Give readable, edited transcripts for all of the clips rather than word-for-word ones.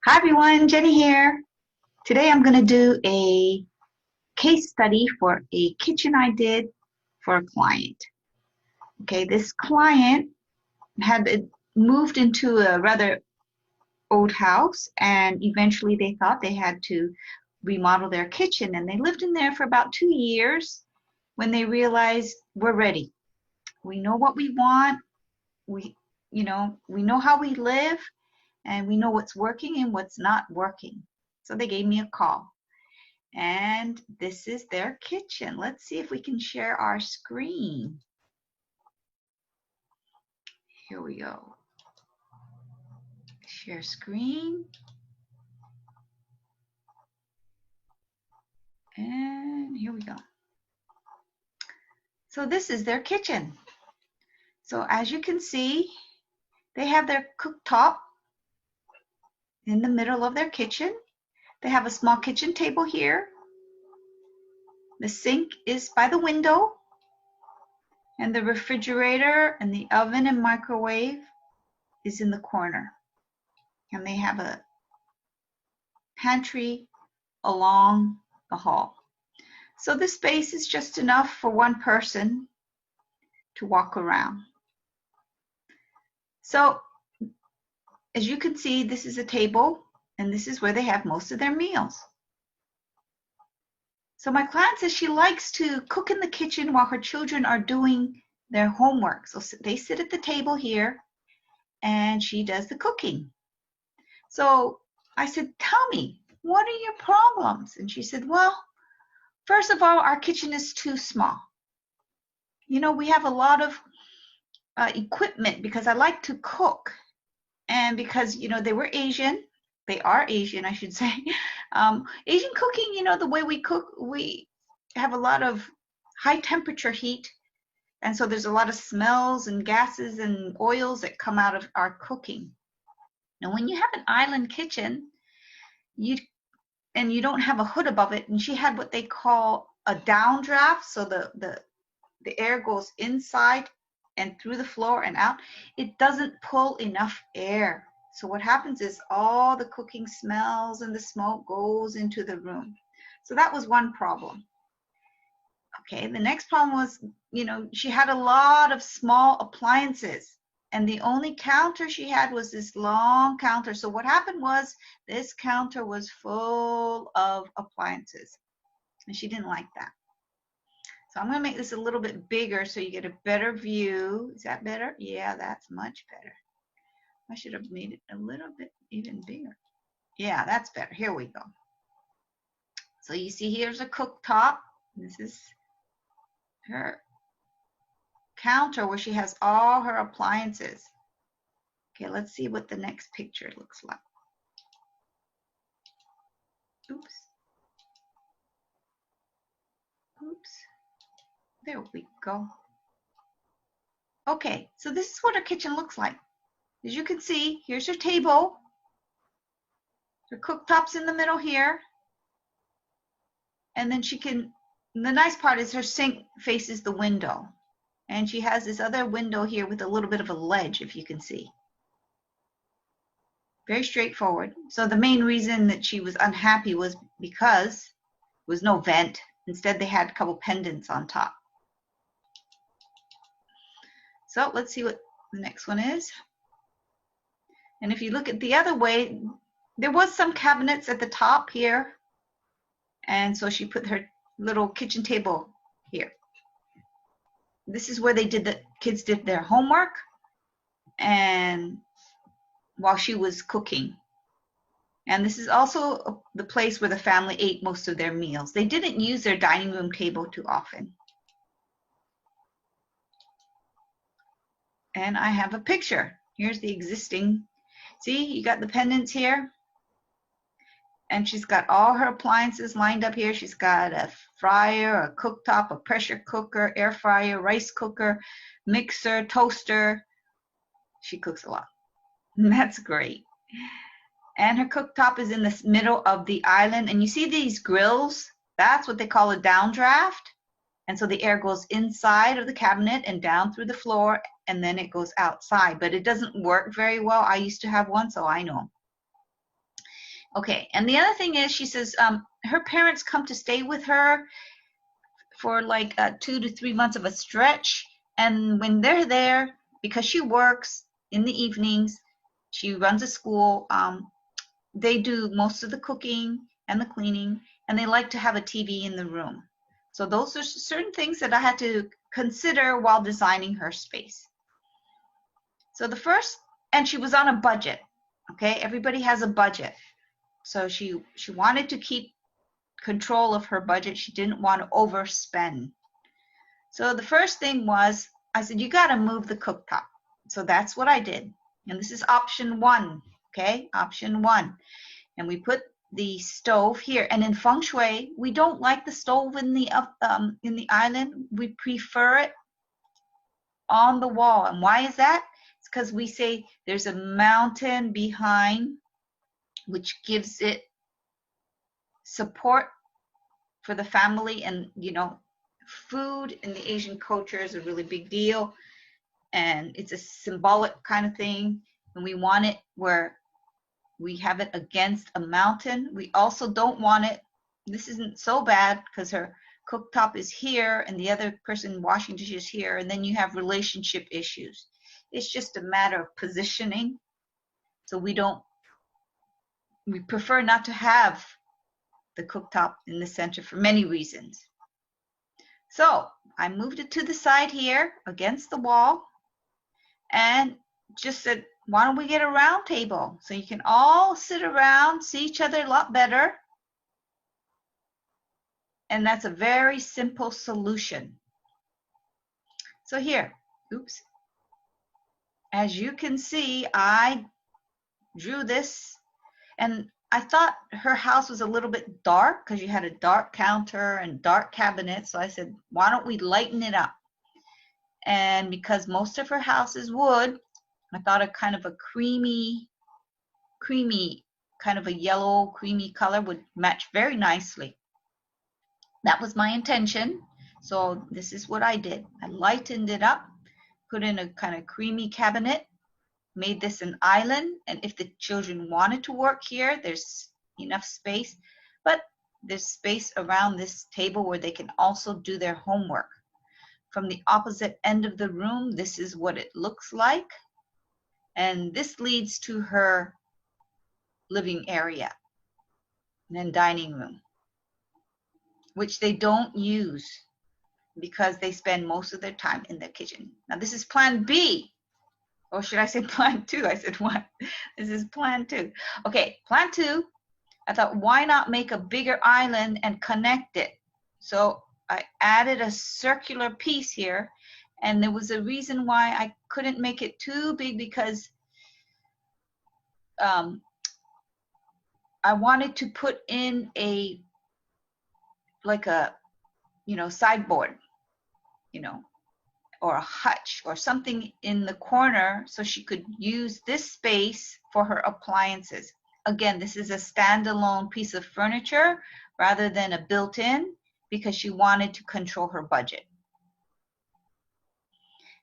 Hi everyone, Jenny here. Today I'm going to do a case study for a kitchen I did for a client. Okay, this client had moved into a rather old house and eventually they thought they had to remodel their kitchen, and they lived in there for about 2 years when they realized we're ready. We know what we want. We know how we live, and we know what's working and what's not working. So they gave me a call. And this is their kitchen. Let's see if we can share our screen. Here we go. Share screen. And here we go. So this is their kitchen. So as you can see, they have their cooktop in the middle of their kitchen. They have a small kitchen table here. The sink is by the window. And the refrigerator and the oven and microwave is in the corner. And they have a pantry along the hall. So this space is just enough for one person to walk around. So as you can see, this is a table, and this is where they have most of their meals. So my client says she likes to cook in the kitchen while her children are doing their homework. So they sit at the table here, and she does the cooking. So I said, tell me, what are your problems? And she said, well, first of all, our kitchen is too small. You know, we have a lot of equipment because I like to cook, and because, you know, they are Asian, I should say. Asian cooking, you know, the way we cook, we have a lot of high temperature heat, and so there's a lot of smells and gases and oils that come out of our cooking. Now when you have an island kitchen, you don't have a hood above it, and she had what they call a downdraft, so the air goes inside and through the floor and out. It doesn't pull enough air. So what happens is all the cooking smells and the smoke goes into the room. So that was one problem. Okay, the next problem was, you know, she had a lot of small appliances, and the only counter she had was this long counter. So what happened was this counter was full of appliances, and she didn't like that. So I'm going to make this a little bit bigger so you get a better view. Is that better? Yeah, that's much better. I should have made it a little bit even bigger. Yeah, that's better. Here we go. So you see here's a cooktop. This is her counter where she has all her appliances. Okay, let's see what the next picture looks like. Oops. Oops. There we go. Okay, so this is what her kitchen looks like. As you can see, here's her table. Her cooktop's in the middle here. And then the nice part is her sink faces the window. And she has this other window here with a little bit of a ledge, if you can see. Very straightforward. So the main reason that she was unhappy was because there was no vent. Instead, they had a couple pendants on top. So let's see what the next one is. And if you look at the other way, there was some cabinets at the top here. And so she put her little kitchen table here. This is where the kids did their homework, and while she was cooking. And this is also the place where the family ate most of their meals. They didn't use their dining room table too often. And I have a picture. Here's the existing. See, you got the pendants here. And she's got all her appliances lined up here. She's got a fryer, a cooktop, a pressure cooker, air fryer, rice cooker, mixer, toaster. She cooks a lot. And that's great. And her cooktop is in the middle of the island. And you see these grills? That's what they call a downdraft. And so the air goes inside of the cabinet and down through the floor, and then it goes outside. But it doesn't work very well. I used to have one, so I know. Okay, and the other thing is, she says her parents come to stay with her for like 2 to 3 months of a stretch, and when they're there, because she works in the evenings, she runs a school, they do most of the cooking and the cleaning, and they like to have a TV in the room. So those are certain things that I had to consider while designing her space. So the first, and she was on a budget. Okay, everybody has a budget. So she wanted to keep control of her budget. She didn't want to overspend. So the first thing was, I said, you got to move the cooktop. So that's what I did. And this is option 1. Okay, option 1. And we put the stove here. And in feng shui, we don't like the stove in the island. We prefer it on the wall. And why is that? It's because we say there's a mountain behind, which gives it support for the family. And you know, food in the Asian culture is a really big deal, and it's a symbolic kind of thing, and we want it where we have it against a mountain. We also don't want it, this isn't so bad because her cooktop is here and the other person washing dishes here, and then you have relationship issues. It's just a matter of positioning. So we prefer not to have the cooktop in the center for many reasons. So I moved it to the side here against the wall, and just said, why don't we get a round table so you can all sit around, see each other a lot better. And that's a very simple solution. So here, oops, as you can see, I drew this, and I thought her house was a little bit dark because you had a dark counter and dark cabinets. So I said, why don't we lighten it up? And because most of her house is wood, I thought a kind of a creamy, kind of a yellow creamy color would match very nicely. That was my intention. So this is what I did. I lightened it up, put in a kind of creamy cabinet, made this an island. And if the children wanted to work here, there's enough space, but there's space around this table where they can also do their homework. From the opposite end of the room, this is what it looks like. And this leads to her living area and then dining room, which they don't use because they spend most of their time in the kitchen. Now this is plan B, or should I say plan 2? I said what? This is plan 2. Okay, plan 2, I thought, why not make a bigger island and connect it? So I added a circular piece here, and there was a reason why I couldn't make it too big, because I wanted to put in a, like a, sideboard, or a hutch or something in the corner so she could use this space for her appliances. Again, this is a standalone piece of furniture rather than a built-in, because she wanted to control her budget.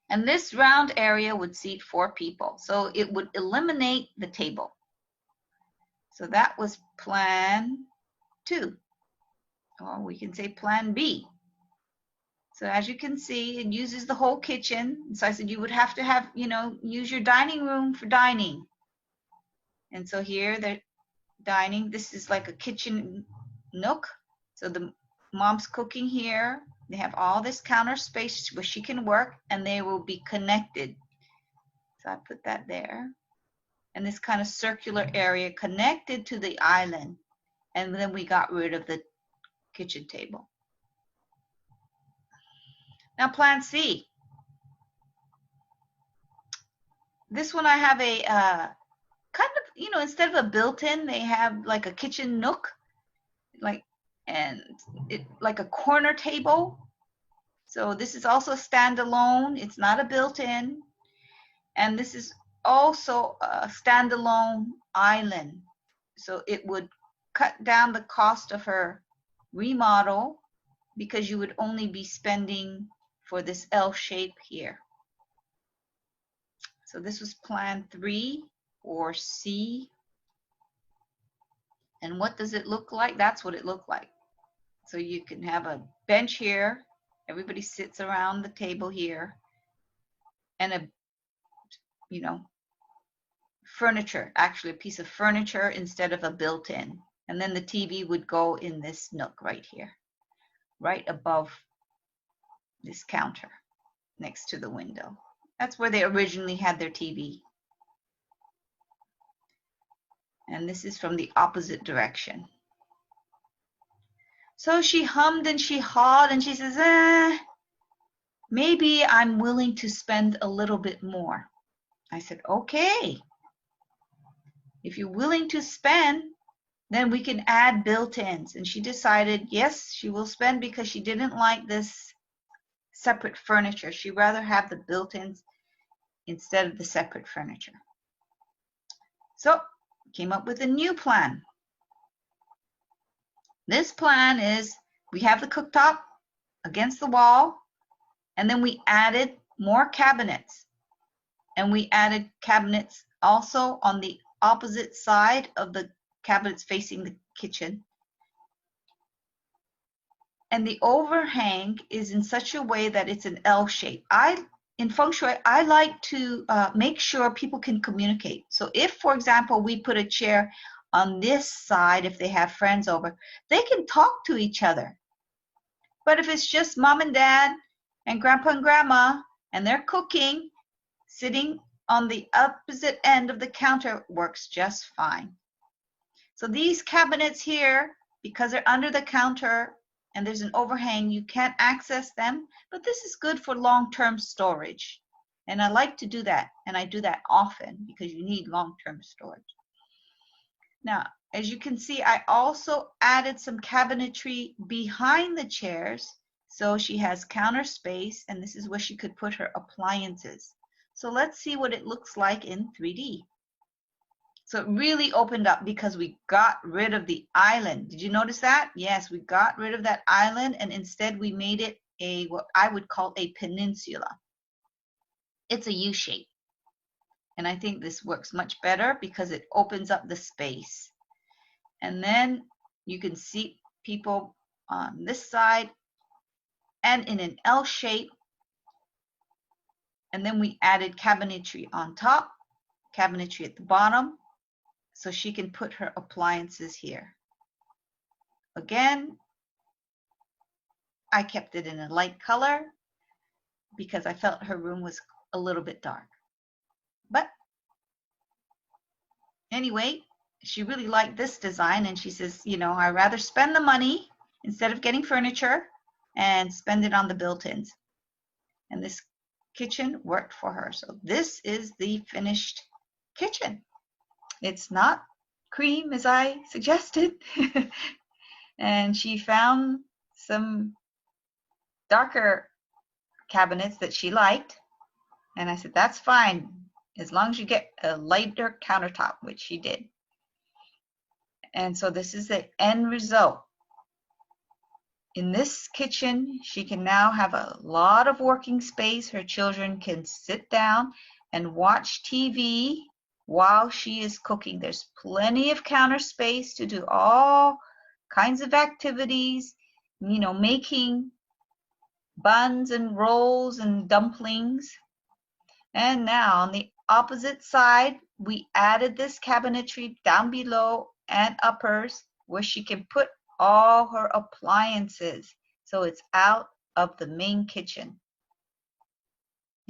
And this round area would seat 4 people, so it would eliminate the table. So that was plan 2, or we can say plan B. So as you can see, it uses the whole kitchen. So I said you would have to have, use your dining room for dining. And so here they're dining. This is like a kitchen nook. So the mom's cooking here. They have all this counter space where she can work, and they will be connected. So I put that there. And this kind of circular area connected to the island. And then we got rid of the kitchen table. Now plan C. This one I have a kind of, instead of a built-in, they have like a kitchen nook, and it like a corner table. So this is also standalone. It's not a built-in. And this is also a standalone island. So it would cut down the cost of her remodel, because you would only be spending for this L shape here. So this was plan 3, or C. And what does it look like? That's what it looked like. So you can have a bench here. Everybody sits around the table here. And a, you know, furniture, actually a piece of furniture instead of a built-in. And then the TV would go in this nook right here, right above this counter next to the window. That's where they originally had their TV. And this is from the opposite direction. So she hummed and she hawed and she says, maybe I'm willing to spend a little bit more. I said, okay. If you're willing to spend, then we can add built-ins. And she decided, yes, she will spend because she didn't like this separate furniture. She'd rather have the built-ins instead of the separate furniture. So came up with a new plan. This plan is we have the cooktop against the wall, and then we added more cabinets. And we added cabinets also on the opposite side of the cabinets facing the kitchen. And the overhang is in such a way that it's an L shape. In feng shui, I like to make sure people can communicate. So if, for example, we put a chair on this side, if they have friends over, they can talk to each other. But if it's just mom and dad and grandpa and grandma and they're cooking, sitting on the opposite end of the counter works just fine. So these cabinets here, because they're under the counter and there's an overhang, you can't access them, but this is good for long-term storage. And I like to do that, and I do that often because you need long-term storage. Now, as you can see, I also added some cabinetry behind the chairs, so she has counter space, and this is where she could put her appliances. So let's see what it looks like in 3D. So it really opened up because we got rid of the island. Did you notice that? Yes, we got rid of that island, and instead we made it what I would call a peninsula. It's a U shape. And I think this works much better because it opens up the space. And then you can see people on this side and in an L shape. And then we added cabinetry on top, cabinetry at the bottom, so she can put her appliances here. Again, I kept it in a light color because I felt her room was a little bit dark. But anyway, she really liked this design, and she says, you know, I'd rather spend the money instead of getting furniture and spend it on the built-ins. And this kitchen worked for her. So this is the finished kitchen. It's not cream as I suggested. And she found some darker cabinets that she liked. And I said, that's fine, as long as you get a lighter countertop, which she did. And so this is the end result. In this kitchen, she can now have a lot of working space. Her children can sit down and watch TV while she is cooking. There's plenty of counter space to do all kinds of activities, you know, making buns and rolls and dumplings. And now on the opposite side, we added this cabinetry down below and uppers where she can put all her appliances. So it's out of the main kitchen.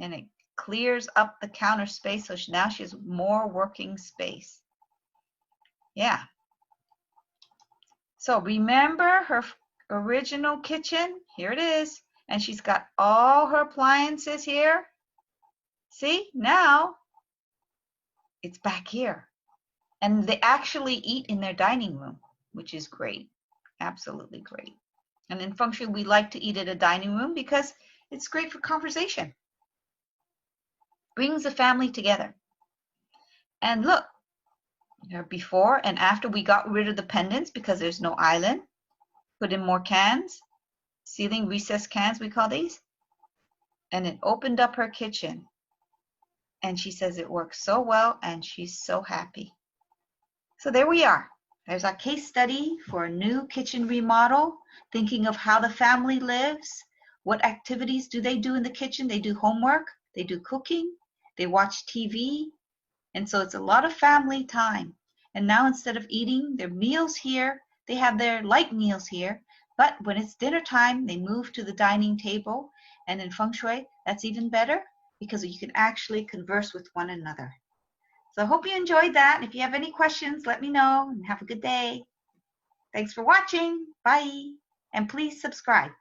And it clears up the counter space, so now she has more working space. Yeah. So remember her original kitchen? Here it is. And she's got all her appliances here. See, now it's back here. And they actually eat in their dining room, which is great. Absolutely great. And in feng shui, we like to eat at a dining room because it's great for conversation. Brings the family together. And look, before and after we got rid of the pendants because there's no island, put in more cans, ceiling recessed cans, we call these. And it opened up her kitchen. And she says it works so well and she's so happy. So there we are. There's our case study for a new kitchen remodel, thinking of how the family lives. What activities do they do in the kitchen? They do homework, they do cooking, they watch TV, and so it's a lot of family time. And now instead of eating their meals here, they have their light meals here. But when it's dinner time, they move to the dining table. And in feng shui, that's even better because you can actually converse with one another. So I hope you enjoyed that. If you have any questions, let me know and have a good day. Thanks for watching. Bye. And please subscribe.